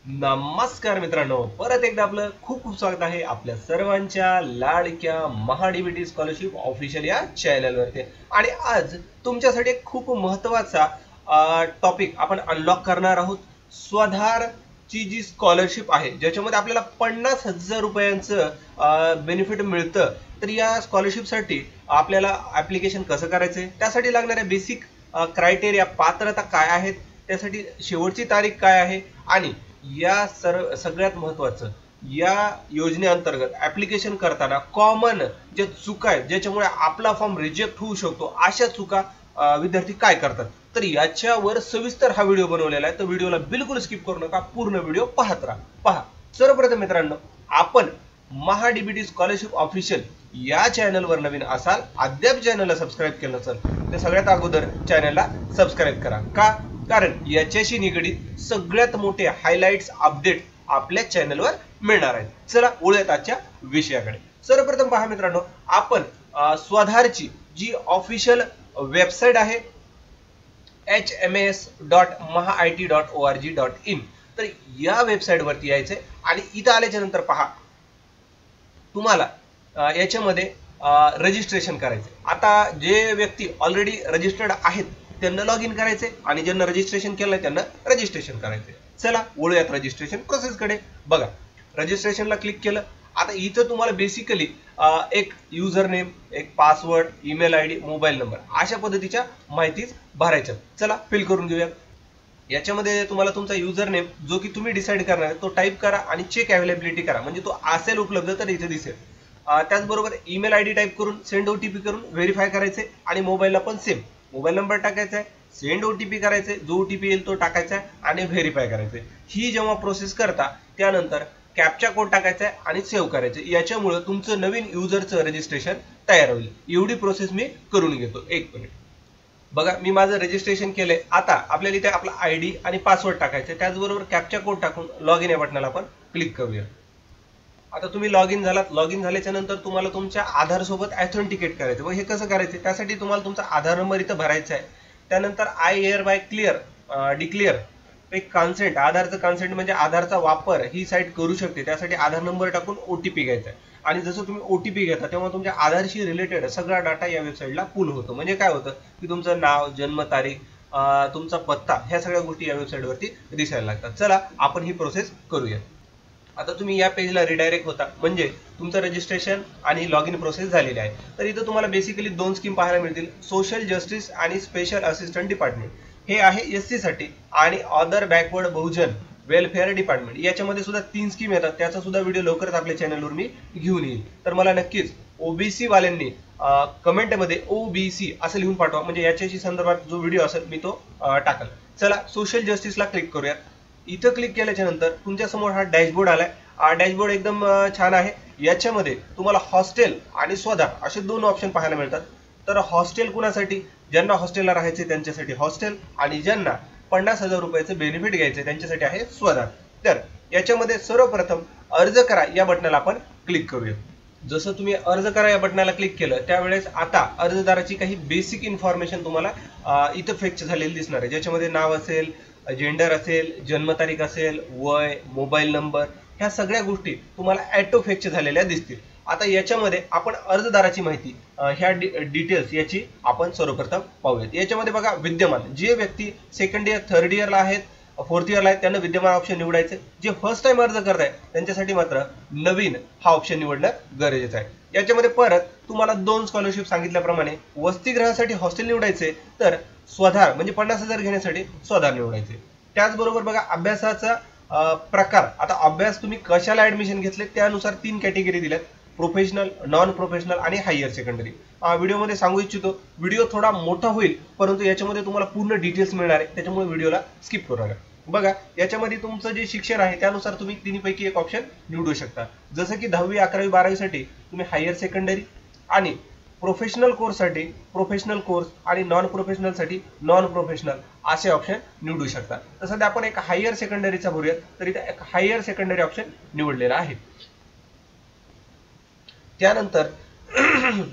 नमस्कार मित्रांनो, परत एकदा आपलं खूप खूप स्वागत आहे आपल्या सर्वांच्या लाडक्या महाडीबीटी स्कॉलरशिप ऑफिशियल या चॅनलवरती। आणि आज तुमच्यासाठी एक खूप महत्त्वाचा टॉपिक आपण अनलॉक करणार आहोत। स्वधार ची जी स्कॉलरशिप आहे ज्याच्यामध्ये आपल्याला 50,000 रुपयांचं बेनिफिट मिळतं। तर या स्कॉलरशिपसाठी आपल्याला ऍप्लिकेशन कसं करायचं, त्यासाठी लागणाऱ्या बेसिक क्रायटेरिया, पात्रता काय आहेत, त्यासाठी शेवटची तारीख काय आहे, आणि या सगळ्यात महत्त्वाचं, या योजनेअंतर्गत ऍप्लिकेशन करताना कॉमन जे चुका आहेत ज्याच्यामुळे आपला फॉर्म रिजेक्ट होऊ शकतो, अशा चुका विद्यार्थी काय करतात, तर याच्यावर सविस्तर हा व्हिडिओ बनवलेला आहे। तर व्हिडिओला बिलकुल स्किप करू नका, पूर्ण व्हिडिओ पाहत राहा। पहा, सर्वप्रथम मित्रांनो, आपण महाडीबीटी स्कॉलरशिप ऑफिशियल या चॅनलवर नवीन असाल, अद्याप चॅनलला सबस्क्राईब केलं नसेल तर सगळ्यात अगोदर चॅनलला सबस्क्राईब करा। का? कारण याच्याशी निगडीत सगळ्यात मोठे हायलाइट्स अपडेट आपल्या चॅनलवर मिळणार आहेत। चला वळूयात आजच्या विषयाकडे। सर्वप्रथम पहा मित्रांनो, आपण स्वधारची जी ऑफिशियल वेबसाईट आहे hmas.mahait.org.in, तर या वेबसाईट वरती यायचंय आणि इथं आल्याच्या नंतर पहा, तुम्हाला याच्यामध्ये रजिस्ट्रेशन करायचंय। आता जे व्यक्ती ऑलरेडी रजिस्टर्ड आहेत त्यांना लॉग इन करायचे आणि ज्यांना रजिस्ट्रेशन केलंय त्यांना रजिस्ट्रेशन करायचे। चला वळूयात रजिस्ट्रेशन प्रोसेस कडे। बघा, रजिस्ट्रेशनला क्लिक केलं। आता इथं तुम्हाला बेसिकली एक युजर नेम, एक password, email ID, mobile number अशा पद्धतीच्या माहितीच भरायच्या। चला फिल करून घेऊया। याच्यामध्ये तुम्हाला तुमचा युजर नेम जो की तुम्ही डिसाईड करणार आहे तो टाईप करा आणि चेक अवेलेबिलिटी करा, म्हणजे तो असेल उपलब्ध तर इथे दिसेल। त्याचबरोबर ईमेल आयडी टाईप करून सेंड ओटीपी करून व्हेरीफाय करायचे आणि मोबाईलला पण सेम मोबाईल नंबर टाकायचा आहे, सेंड ओटीपी करायचे, जो ओटीपी येईल तो टाकायचा आहे आणि व्हेरीफाय करायचे। ही जेव्हा प्रोसेस करता त्यानंतर कॅप्चा कोड टाकायचा आहे आणि सेव्ह करायचे। याच्यामुळे तुमचं नवीन युजरचं रजिस्ट्रेशन तयार होईल। एवढी प्रोसेस मी करून घेतो। एक मिनिट बघा, मी माझं रजिस्ट्रेशन केलंय। आता आपल्याला इथे आपला आयडी आणि पासवर्ड टाकायचा, त्याचबरोबर कॅप्चा कोड टाकून लॉग इन या बटनाला आपण क्लिक करूया। आता तुम्ही लॉग इन झालात। लॉग इन झाल्याच्या नंतर तुम्हाला तुमच्या आधार सोबत ऑथेंटिकेट करायचं। व हे कसं करायचं, त्यासाठी तुम्हाला तुमचा आधार नंबर इथं भरायचा आहे। त्यानंतर आय हिअर बाय डिक्लेअर एक कन्सेंट, आधारचं कन्सेंट म्हणजे आधारचा वापर ही साईट करू शकते, त्यासाठी आधार नंबर टाकून ओटीपी घ्यायचा आहे। आणि जसं तुम्ही ओटीपी घेता तेव्हा तुमच्या आधारशी रिलेटेड सगळा डाटा या वेबसाईटला पुल होतो। म्हणजे काय होतं की तुमचं नाव, जन्मतारीख, तुमचा पत्ता, ह्या सगळ्या गोष्टी या वेबसाईट वरती दिसायला लागतात। चला आपण ही प्रोसेस करूया। आता तुम्ही या पेजला रिडायरेक्ट होता, म्हणजे तुमचं रजिस्ट्रेशन आणि लॉग इन प्रोसेस झालेली आहे। तर इथं तुम्हाला बेसिकली दोन स्कीम पाहायला मिळतील, सोशल जस्टिस आणि स्पेशल असिस्टंट डिपार्टमेंट, हे आहे एससी साठी, आणि अदर बॅकवर्ड बहुजन वेलफेअर डिपार्टमेंट, याच्यामध्ये सुद्धा 3 स्कीम येतात। त्याचा सुद्धा व्हिडिओ लवकरच आपल्या चॅनलवर मी घेऊन येईल। तर मला नक्कीच ओबीसी वाल्यांनी कमेंटमध्ये ओबीसी असं लिहून पाठवा, म्हणजे याच्याशी संदर्भात जो व्हिडिओ असेल मी तो टाकल। चला सोशल जस्टिसला क्लिक करूया। इथं क्लिक केल्याच्या नंतर तुमच्या समोर हा डॅशबोर्ड आलाय। डॅशबोर्ड एकदम छान आहे। याच्यामध्ये तुम्हाला हॉस्टेल आणि स्वधार असे दोन ऑप्शन पाहायला मिळतात। तर हॉस्टेल कुणासाठी, ज्यांना हॉस्टेलला राहायचे त्यांच्यासाठी हॉस्टेल, आणि ज्यांना 50,000 रुपयाचं बेनिफिट घ्यायचे त्यांच्यासाठी आहे स्वधार। तर याच्यामध्ये सर्वप्रथम अर्ज करा या बटनाला आपण क्लिक करूया। जसं तुम्ही अर्ज करा या बटनाला क्लिक केलं त्यावेळेस आता अर्जदाराची काही बेसिक इन्फॉर्मेशन तुम्हाला इथं फेच झालेली दिसणार आहे, ज्याच्यामध्ये नाव असेल, जेंडर असेल, जन्मतारीख असेल, वय, मोबाईल नंबर, ह्या सगळ्या गोष्टी तुम्हाला ऑटो फेच झालेल्या दिसतील। आता याच्यामध्ये आपण अर्जदाराची माहिती, ह्या डिटेल्स याची आपण सर्वप्रथम पाहूयात। याच्यामध्ये बघा, विद्यमान जे व्यक्ती सेकंड इयर, थर्ड इयरला आहेत, फोर्थ इयरला आहेत त्यांना विद्यमान ऑप्शन निवडायचे। जे फर्स्ट टाइम अर्ज करताय त्यांच्यासाठी मात्र नवीन हा ऑप्शन निवडणं गरजेचं आहे। याच्यामध्ये परत तुम्हाला 2 स्कॉलरशिप सांगितल्याप्रमाणे वसतिगृहासाठी हॉस्टेल निवडायचे, तर स्वधार म्हणजे 50,000 घेण्यासाठी स्वधार निवडायचे। त्याचबरोबर बघा, अभ्यासाचा प्रकार, आता अभ्यास तुम्ही कशाला ऍडमिशन घेतले त्यानुसार 3 कॅटेगरी दिल्यात, प्रोफेशनल, नॉन प्रोफेशनल आणि हायर सेकंडरी। व्हिडिओमध्ये सांगू इच्छितो, व्हिडिओ थोडा मोठा होईल परंतु याच्यामध्ये तुम्हाला पूर्ण डिटेल्स मिळणार आहे, त्याच्यामुळे व्हिडिओला स्किप करू नका। बघा, याच्यामध्ये तुमचं जे शिक्षण आहे त्यानुसार तुम्ही तिन्हीपैकी एक ऑप्शन निवडू शकता। जसं की 10वी, 11वी, 12वी साठी तुम्ही हायर सेकंडरी, आणि प्रोफेशनल कोर्स साठी प्रोफेशनल कोर्स, आणि नॉन प्रोफेशनल साठी नॉन प्रोफेशनल असे ऑप्शन निवडू शकता। तर सध्या आपण एक हायर सेकंडरीचा भरूयात, तर इथे एक हायर सेकंडरी ऑप्शन निवडलेला आहे। त्यानंतर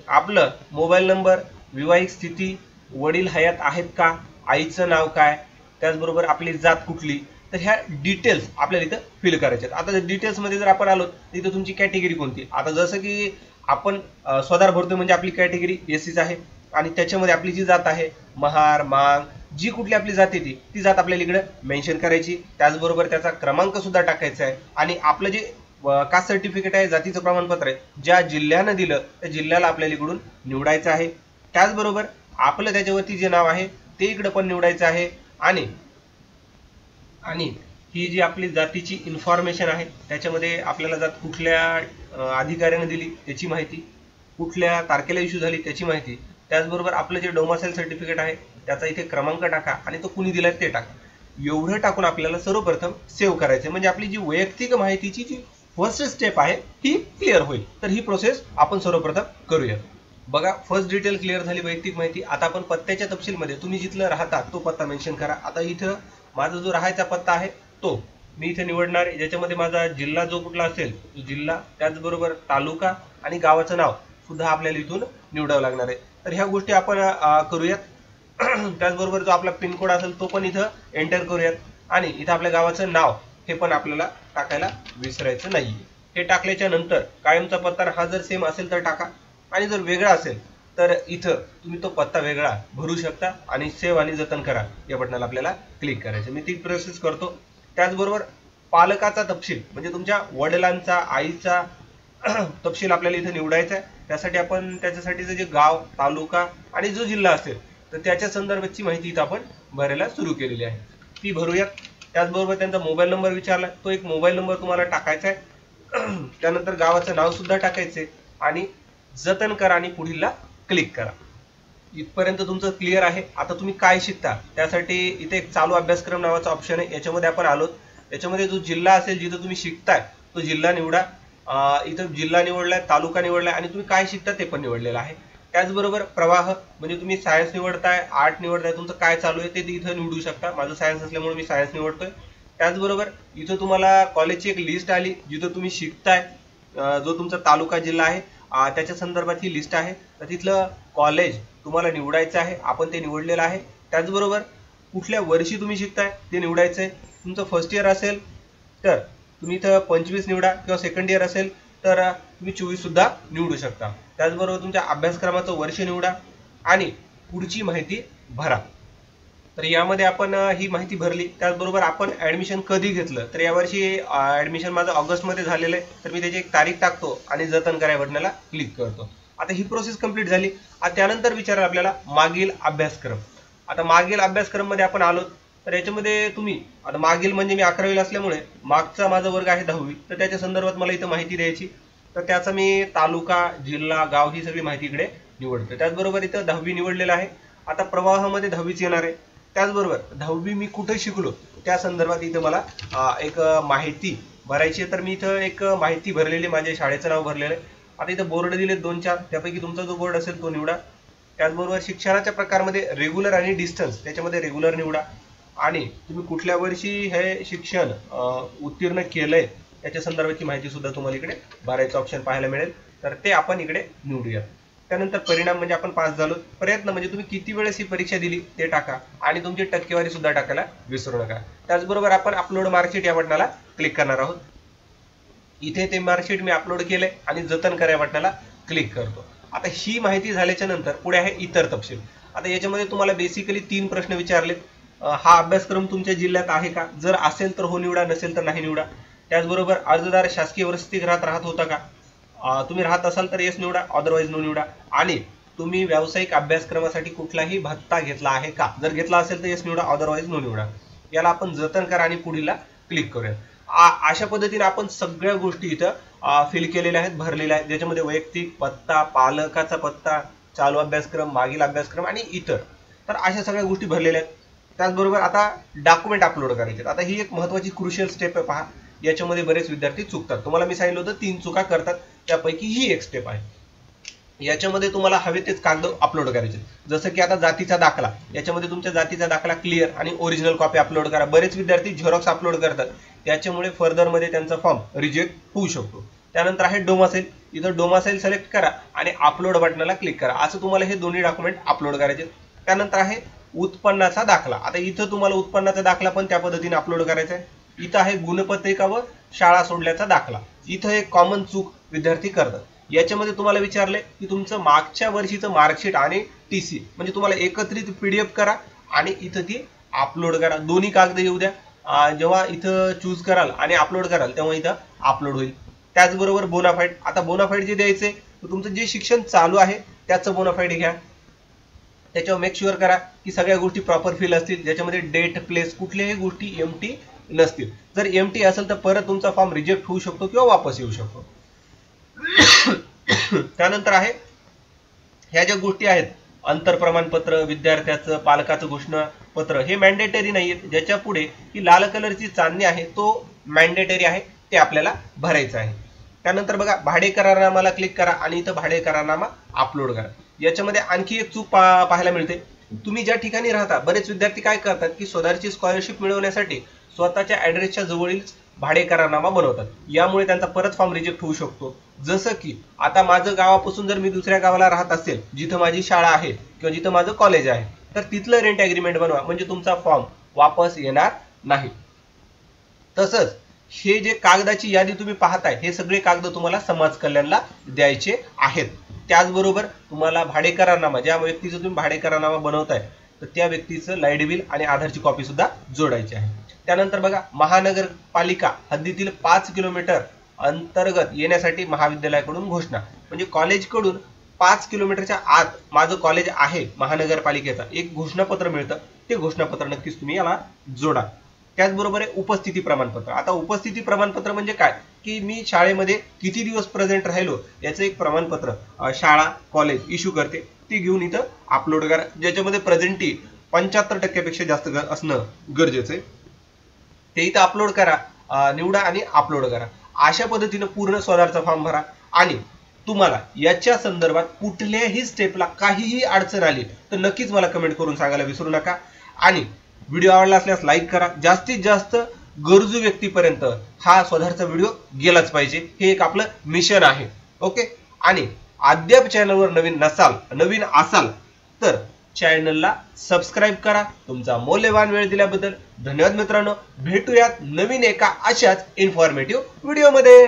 आपलं मोबाईल नंबर, विवाहित स्थिती, वडील हयात आहेत का, आईचं नाव काय, त्याचबरोबर आपली जात कुठली, तर ह्या डिटेल्स आपल्याला इथं फिल करायचे आहेत. आता डिटेल्स मध्ये जर आपण आलो तर इथं तुमची कॅटेगरी कोणती, आता जसं की आपण स्वतः भरतोय म्हणजे आपली कॅटेगरी एससीच आहे आणि त्याच्यामध्ये आपली जी जात आहे महार मांग, जी कुठली आपली जात येते ती जात आपल्याला इकडे मेन्शन करायची. त्याचबरोबर त्याचा क्रमांक सुद्धा टाकायचा आहे आणि आपलं जे कास्ट सर्टिफिकेट आहे, जातीचं प्रमाणपत्र आहे, ज्या जिल्ह्यानं दिलं त्या जिल्ह्याला आपल्याला इकडून निवडायचं आहे. त्याचबरोबर आपलं त्याच्यावरती जे नाव आहे ते इकडे पण निवडायचं आहे आणि ही जी आपली जातीची इन्फॉर्मेशन आहे त्याच्यामध्ये आपल्याला जात कुठल्या अधिकाऱ्याने दिली त्याची माहिती, कुठल्या तारखेला इश्यू झाली त्याची माहिती, त्याचबरोबर आपलं जे डोमासाईल सर्टिफिकेट आहे त्याचा इथे क्रमांक टाका आणि तो कुणी दिलाय ते टाका. एवढं टाकून आपल्याला सर्वप्रथम सेव्ह करायचं, म्हणजे आपली जी वैयक्तिक माहितीची जी फर्स्ट स्टेप आहे ही क्लिअर होईल. तर ही प्रोसेस आपण सर्वप्रथम करूया. बघा, फर्स्ट डिटेल क्लिअर झाली, वैयक्तिक माहिती. आता आपण पत्त्याच्या तपशीलमध्ये तुम्ही जिथलं राहता तो पत्ता मेन्शन करा. आता इथं माझा जो राहायचा पत्ता आहे तो मी इथे निवडणार आहे, ज्याच्यामध्ये माझा जिल्हा जो कुठला असेल तो जिल्हा, त्याचबरोबर तालुका आणि गावाचं नाव सुद्धा आपल्याला इथून निवडावं लागणार आहे. तर ह्या गोष्टी आपण करूयात. त्याचबरोबर जो आपला पिनकोड असेल तो पण इथं एंटर करूयात आणि इथं आपल्या गावाचं नाव हे पण आपल्याला टाकायला विसरायचं नाहीये. हे टाकल्याच्या नंतर कायमचा पत्ता हा जर सेम असेल तर टाका आणि जर वेगळा असेल तर इथं तुम्ही तो पत्ता वेगळा भरू शकता आणि सेव्ह आणि जतन करा या बटनाला आपल्याला क्लिक करायचं. मी ती प्रोसेस करतो. त्याचबरोबर पालकाचा तपशील म्हणजे तुमच्या वडिलांचा आईचा तपशील आपल्याला इथे निवडायचा आहे. त्यासाठी आपण त्याच्यासाठीचं जे गाव तालुका आणि जो जिल्हा असेल तर त्याच्या संदर्भाची माहिती इथं आपण भरायला सुरू केलेली आहे, ती भरूयात. त्याचबरोबर त्यांचा मोबाईल नंबर विचारला, तो एक मोबाईल नंबर तुम्हाला टाकायचा आहे. त्यानंतर गावाचं नाव सुद्धा टाकायचंय आणि जतन करा आणि पुढीलला क्लिक करा. इथपर्यंत तुमचं क्लिअर आहे. आता तुम्ही काय शिकता त्यासाठी इथे एक चालू अभ्यासक्रम नावाचा ऑप्शन आहे, याच्यामध्ये आपण आलो. याच्यामध्ये जो जिल्हा असेल जिथं तुम्ही शिकताय तो जिल्हा निवडा. इथं जिल्हा निवडलाय, तालुका निवडलाय आणि तुम्ही काय शिकता ते पण निवडलेलं आहे. त्याचबरोबर प्रवाह म्हणजे तुम्ही सायन्स निवडताय, आर्ट निवडताय, तुमचं काय चालू आहे ते इथं निवडू शकता. माझं सायन्स असल्यामुळे मी सायन्स निवडतोय. त्याचबरोबर इथं तुम्हाला कॉलेजची एक लिस्ट आली जिथं तुम्ही शिकताय, जो तुमचा तालुका जिल्हा आहे त्याच्या संदर्भात ही लिस्ट आहे. तर तिथलं कॉलेज तुम्हाला निवडायचं आहे, आपण ते निवडलेलं आहे. त्याचबरोबर कुठल्या वर्षी तुम्ही शिकताय ते निवडायचं आहे. तुमचं फर्स्ट इयर असेल तर तुम्ही इथं 25 निवडा किंवा सेकंड इयर असेल तर तुम्ही 24 सुद्धा निवडू शकता. त्याचबरोबर तुमच्या अभ्यासक्रमाचं वर्ष निवडा आणि पुढची माहिती भरा. तर यामध्ये आपण ही माहिती भरली. त्याचबरोबर आपण ऍडमिशन कधी घेतलं तर यावर्षी ऍडमिशन माझं ऑगस्टमध्ये झालेलं आहे, तर मी त्याची एक तारीख टाकतो आणि जतन करा बटनाला क्लिक करतो. आता ही प्रोसेस कंप्लीट झाली. त्यानंतर विचारलं आपल्याला मागील अभ्यासक्रम. आता मागील अभ्यासक्रम मध्ये आपण आलो तर याच्यामध्ये तुम्ही आता मागील म्हणजे मी 11वीला असल्यामुळे मागचा माझा वर्ग आहे 10वी, तर त्याच्या संदर्भात मला इथं माहिती द्यायची. तर त्याचा मी तालुका जिल्हा गाव ही सगळी माहिती इकडे निवडतो. त्याचबरोबर इथं 10वी निवडलेलं आहे. आता प्रवाहामध्ये 10वीच येणार आहे. त्याचबरोबर 10वी मी कुठे शिकलो त्या संदर्भात इथं मला एक माहिती भरायची आहे. तर मी इथं एक माहिती भरलेली, माझ्या शाळेचं नाव भरलेलं आहे. आता इथं बोर्ड दिले 2-4, त्यापैकी तुमचा जो बोर्ड असेल तो निवडा. त्याचबरोबर शिक्षणाच्या प्रकारमध्ये रेग्युलर आणि डिस्टन्स, त्याच्यामध्ये रेग्युलर निवडा आणि तुम्ही कुठल्या वर्षी हे शिक्षण उत्तीर्ण केलंय त्याच्या संदर्भाची माहिती सुद्धा तुम्हाला इकडे भरायचं ऑप्शन पाहायला मिळेल, तर ते आपण इकडे निवडूया. त्यानंतर परिणाम म्हणजे आपण पास झालो. प्रयत्न म्हणजे तुम्ही किती वेळेस ही परीक्षा दिली ते टाका आणि तुमची टक्केवारी सुद्धा टाकायला विसरू नका. त्याचबरोबर आपण अपलोड मार्कशीट या बटनाला क्लिक करणार आहोत. इथे ते मार्कशीट मी अपलोड केलंय आणि जतन करा या बटनाला क्लिक करतो. आता ही माहिती झाल्याच्या नंतर पुढे आहे इतर तपशील. आता याच्यामध्ये तुम्हाला बेसिकली 3 प्रश्न विचारलेत. हा अभ्यासक्रम तुमच्या जिल्ह्यात आहे का, जर असेल तर हो निवडा, नसेल तर नाही निवडा. त्याचबरोबर अर्जदार शासकीय वसतिगृहात राहत होता का, तुम्ही राहत असाल तर येस निवडा, अदरवाईज नो निवडा. आणि तुम्ही व्यावसायिक अभ्यासक्रमासाठी कुठलाही भत्ता घेतला आहे का, जर घेतला असेल तर येस निवडा, अदरवाईज नो निवडा. याला आपण जतन करा आणि पुढीलला क्लिक करूया. अशा पद्धतीने आपण सगळ्या गोष्टी इथं फिल केलेल्या आहेत, भरलेल्या आहेत, ज्याच्यामध्ये वैयक्तिक पत्ता, पालकाचा पत्ता, चालू अभ्यासक्रम, मागील अभ्यासक्रम आणि इतर. तर अशा सगळ्या गोष्टी भरलेल्या आहेत. त्याचबरोबर आता डॉक्युमेंट अपलोड करायचे. आता ही एक महत्त्वाची क्रुशियल स्टेप आहे. पहा, याच्यामध्ये बरेच विद्यार्थी चुकतात. तुम्हाला मी सांगितलं होतं 3 चुका करतात, त्यापैकी ही एक स्टेप आहे. याच्यामध्ये तुम्हाला हवे तेच कागद अपलोड करायचे. जसं की आता जातीचा दाखला, याच्यामध्ये तुमच्या जातीचा दाखला क्लिअर आणि ओरिजिनल कॉपी अपलोड करा. बरेच विद्यार्थी झेरॉक्स अपलोड करतात, त्याच्यामुळे फर्दर मध्ये त्यांचा फॉर्म रिजेक्ट होऊ शकतो. त्यानंतर आहे डोमासाईल. इथं डोमासाईल सिलेक्ट करा आणि अपलोड बटनाला क्लिक करा. असं तुम्हाला हे दोन्ही डॉक्युमेंट अपलोड करायचे. त्यानंतर आहे उत्पन्नाचा दाखला. आता इथं तुम्हाला उत्पन्नाचा दाखला पण त्या पद्धतीने अपलोड करायचा आहे. इथं आहे गुणपत्रिका व शाळा सोडल्याचा दाखला. इथं एक कॉमन चूक विद्यार्थी करतात. याच्यामध्ये तुम्हाला विचारले की तुमचं मागच्या वर्षीचं मार्कशीट आणि टीसी म्हणजे तुम्हाला एकत्रित पीडीएफ करा आणि इथं ती अपलोड करा. दोन्ही कागद येऊ द्या. जेव्हा इथं चूज कराल आणि अपलोड कराल तेव्हा इथं अपलोड होईल. त्याचबरोबर बोनाफाईड. आता बोनाफाईड जे द्यायचे तर तुमचं जे शिक्षण चालू आहे त्याचं बोनाफाईड घ्या. त्याच्यावर मेक शुअर करा की सगळ्या गोष्टी प्रॉपर फिल असतील, ज्याच्यामध्ये डेट प्लेस कुठल्याही गोष्टी एमटी नसतील. जर एमटी असेल तर परत तुमचा फॉर्म रिजेक्ट होऊ शकतो किंवा वापस येऊ शकतो. त्यानंतर आहे ह्या ज्या गोष्टी आहेत अंतर प्रमाणपत्र, विद्यार्थ्याचं पालकाचं घोषणापत्र हे मॅन्डेटरी नाहीये. ज्याच्या पुढे ही लाल कलरची चांदणी आहे तो मॅन्डेटरी आहे, ते आपल्याला भरायचं आहे. त्यानंतर बघा भाडे करारनामाला क्लिक करा आणि इथं भाडे करारनामा अपलोड करा. याच्यामध्ये आणखी एक चूक पाहायला मिळते. तुम्ही ज्या ठिकाणी राहता बरेच विद्यार्थी काय करतात की स्वतःची स्कॉलरशिप मिळवण्यासाठी स्वतःच्या ऍड्रेसच्या जवळील भाडे करारनामा बनवतात. यामुळे त्यांचा परत फॉर्म रिजेक्ट होऊ शकतो. जसं की आता माझं गावापासून जर मी दुसऱ्या गावाला राहत असेल जिथं माझी शाळा आहे किंवा जिथं माझं कॉलेज आहे तर तिथलं रेंट ॲग्रीमेंट बनवा म्हणजे तुमचा फॉर्म वापस येणार नाही. तसंच हे जे कागदाची यादी तुम्ही पाहताय हे सगळे कागद तुम्हाला समाज कल्याणला द्यायचे आहेत. त्याचबरोबर तुम्हाला भाडे करारनामा, ज्या व्यक्तीचं तुम्ही भाडे करारनामा बनवताय तर त्या व्यक्तीचं लाईट बिल आणि आधारची कॉपी सुद्धा जोडायची आहे. त्यानंतर बघा महानगरपालिका हद्दीतील 5 किलोमीटर अंतर्गत येण्यासाठी महाविद्यालयाकडून घोषणा म्हणजे कॉलेजकडून 5 किलोमीटरच्या आत माझं कॉलेज आहे महानगरपालिकेचा एक घोषणापत्र मिळतं. ते घोषणापत्र नक्कीच तुम्ही याला जोडा. त्याचबरोबर आहे उपस्थिती प्रमाणपत्र. आता उपस्थिती प्रमाणपत्र म्हणजे काय की मी शाळेमध्ये किती दिवस प्रेझेंट राहिलो याचं एक प्रमाणपत्र शाळा कॉलेज इश्यू करते. ती घेऊन इथं अपलोड करा, ज्याच्यामध्ये प्रेझेंटी 75% पेक्षा जास्त असणं गरजेचं आहे. ते इथं अपलोड करा, निवडा आणि अपलोड करा. अशा पद्धतीने पूर्ण स्वतःचा फॉर्म भरा. आणि तुम्हाला याच्या संदर्भात कुठल्याही स्टेपला काहीही अडचण आली तर नक्कीच मला कमेंट करून सांगायला विसरू नका. आणि व्हिडिओ आवडला असल्यास लाईक करा. जास्तीत जास्त गरजू व्यक्तीपर्यंत हा स्वतःचा व्हिडिओ गेलाच पाहिजे, हे एक आपलं मिशन आहे. ओके. आणि अद्याप चॅनलवर नवीन असाल तर चॅनलला सबस्क्राईब करा. तुमचा मौल्यवान वेळ दिल्याबद्दल धन्यवाद मित्रांनो. भेटूयात नवीन एका अशाच इन्फॉर्मेटिव्ह व्हिडिओमध्ये.